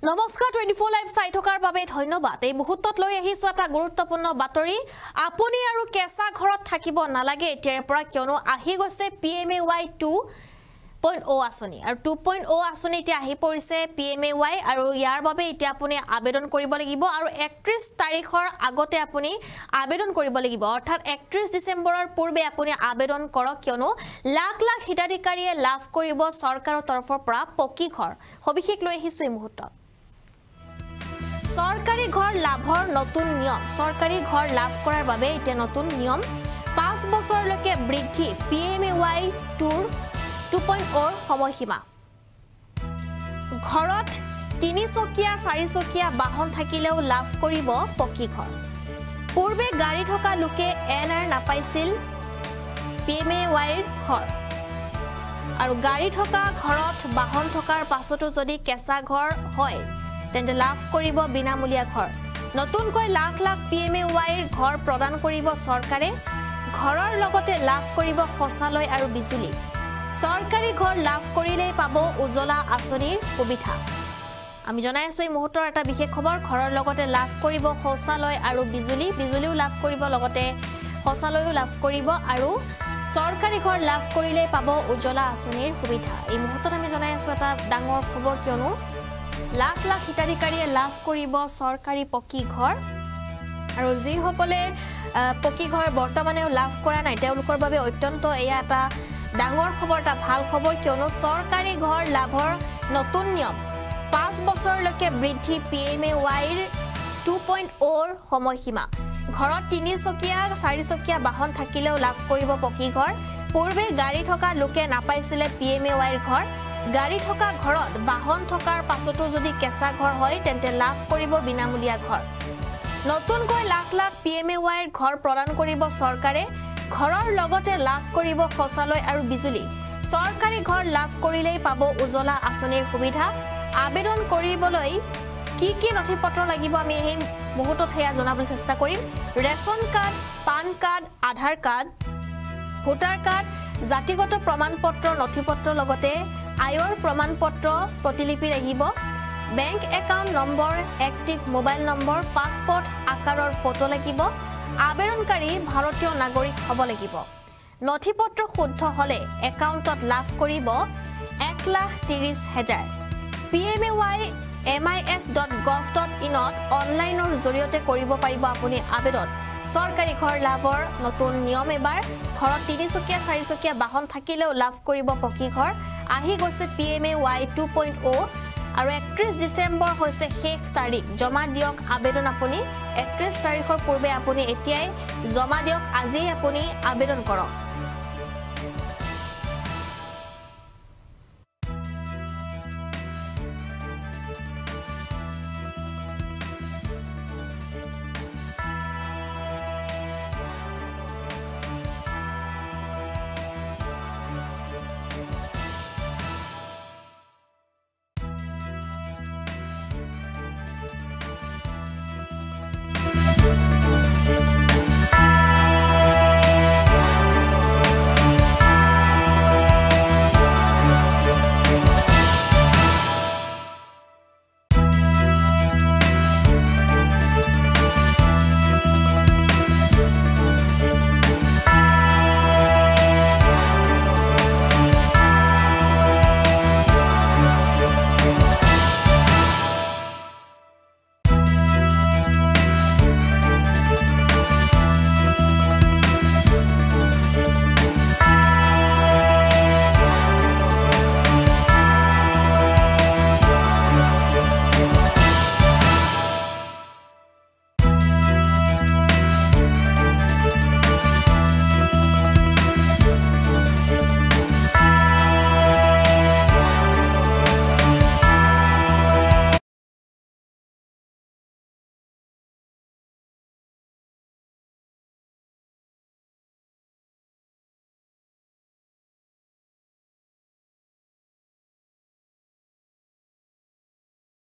নমস্কাৰ 24 লাইভ চাই থকাৰ বাবে ধন্যবাদ। এই মুহূৰ্তত লৈ আহিছো এটা গুৰুত্বপূৰ্ণ বাতৰি। আপুনি আৰু কেঁচা ঘৰত থাকিব নালাগে এতিয়াৰ পৰা, কিয়নো আহি গৈছে PMAY 2.0 আঁচনি আৰু 2.0 আঁচনি এতিয়া আহি পৰিছে PMAY আৰু ইয়াৰ বাবে এতিয়া আপুনি আবেদন কৰিব লাগিব আৰু 31 তাৰিখৰ আগতে আপুনি আবেদন কৰিব লাগিব, অৰ্থাৎ 31 ডিচেম্বৰৰ পূৰ্বে আপুনি আবেদন কৰক, কিয়নো লাখ লাখ হিতাধিকাৰীয়ে লাভ কৰিব চৰকাৰৰ তৰফৰ পৰা পকী ঘৰ। সবিশেষ লৈ আহিছো এই মুহূৰ্তত। সরকারি ঘর লাভর নতুন নিয়ম। সরকারি ঘর লাভ করার বাবে এটা নতুন নিয়ম 5 বছরলৈকে বৃদ্ধি PMAY 2.0 সময়সীমা। ঘৰত 3 চকীয়া 4 চকীয়া বাহন থাকিলেও লাভ কৰিব পকী ঘৰ। পূৰ্বে গাড়ী থকা লোকে NR নাপাইছিল PMAY ঘৰ আৰু গাড়ী থকা ঘৰত বাহন থকাৰ পাছতো যদি কেঁচা ঘৰ হয় তেন্তে লাভ কৰিব বিনামূলীয়া ঘৰ। নতুনকৈ লাখ লাখ PMAY ঘৰ প্ৰদান কৰিব চৰকাৰে। ঘৰৰ লগতে লাভ কৰিব শৌচালয় আৰু বিজুলী। চৰকাৰী ঘৰ লাভ কৰিলেই পাব উজ্জ্বলা আঁচনিৰ সুবিধা। আমি জনাই আছো এই মুহূৰ্তৰ এটা বিশেষ খবৰ, ঘৰৰ লগতে লাভ কৰিব শৌচালয় আৰু বিজুলীও লাভ কৰিব, লগতে শৌচালয়ও লাভ কৰিব আৰু চৰকাৰী ঘৰ লাভ কৰিলেই পাব উজ্জ্বলা আঁচনিৰ সুবিধা। এই মুহূৰ্তত আমি জনাই আছো এটা ডাঙৰ খবৰ, কিয়নো লাখ লাখ হিতাধিকাৰীয়ে লাভ কৰিব চৰকাৰী পকী ঘৰ আৰু যিসকলে পকী ঘৰ বৰ্তমানেও লাভ কৰা নাই তেওঁলোকৰ বাবে অত্যন্ত এয়া এটা ডাঙৰ খবৰ, এটা ভাল খবৰ, কিয়নো চৰকাৰী ঘৰ লাভৰ নতুন নিয়ম 5 বছৰলৈকে বৃদ্ধি PMAY 2.0 সময়সীমা। ঘৰত 3 চকীয়া 4 চকীয়া বাহন থাকিলেও লাভ কৰিব পকী ঘৰ। পূৰ্বে গাড়ী থকা লোকে নাপাইছিলে PMAY ঘৰ। গাড়ী থকা ঘৰত বাহন থকাৰ পাছতো যদি কেঁচা ঘৰ হয় তেন্তে লাভ কৰিব বিনামূলীয়া ঘৰ। নতুনকৈ লাখ লাখ PMAY ঘৰ প্ৰদান কৰিব চৰকাৰে। ঘৰৰ লগতে লাভ কৰিব শৌচালয় আৰু বিজুলী। চৰকাৰী ঘৰ লাভ কৰিলেই পাব উজ্জ্বলা আঁচনিৰ সুবিধা। আবেদন কৰিবলৈ কি কি নথিপত্ৰ লাগিব আমি এই মুহূৰ্তত সেয়া জনাবলৈ চেষ্টা কৰিম। ৰেচন কাৰ্ড, পান কাৰ্ড, আধাৰ কাৰ্ড, ভোটাৰ কাৰ্ড, জাতিগত প্ৰমাণপত্ৰ নথিপত্ৰ, লগতে আয়ৰ প্ৰমাণপত্ৰ প্ৰতিলিপি লাগিব। Bank account number, active mobile number, passport আকাৰৰ ফটো লাগিব। আবেদনকাৰী ভাৰতীয় নাগৰিক হ'ব লাগিব। নথিপত্ৰ শুদ্ধ হ'লে একাউণ্টত লাভ কৰিব 1,30,000। PMAY MIS.gov.in অনলাইনৰ জৰিয়তে কৰিব পাৰিব আপুনি আবেদন। চৰকাৰী ঘৰ লাভৰ নতুন নিয়ম এবাৰ। ঘৰত 3 চকীয়া 4 চকীয়া বাহন থাকিলেও লাভ কৰিব পকী ঘৰ। আহি গৈছে PMAY 2.0 আৰু 31 ডিচেম্বৰ হৈছে শেষ তাৰিখ। জমা দিয়ক আবেদন আপুনি 31 তাৰিখৰ পূৰ্বে আপুনি এতিয়াই জমা দিয়ক, আজিয়েই আপুনি আবেদন কৰক।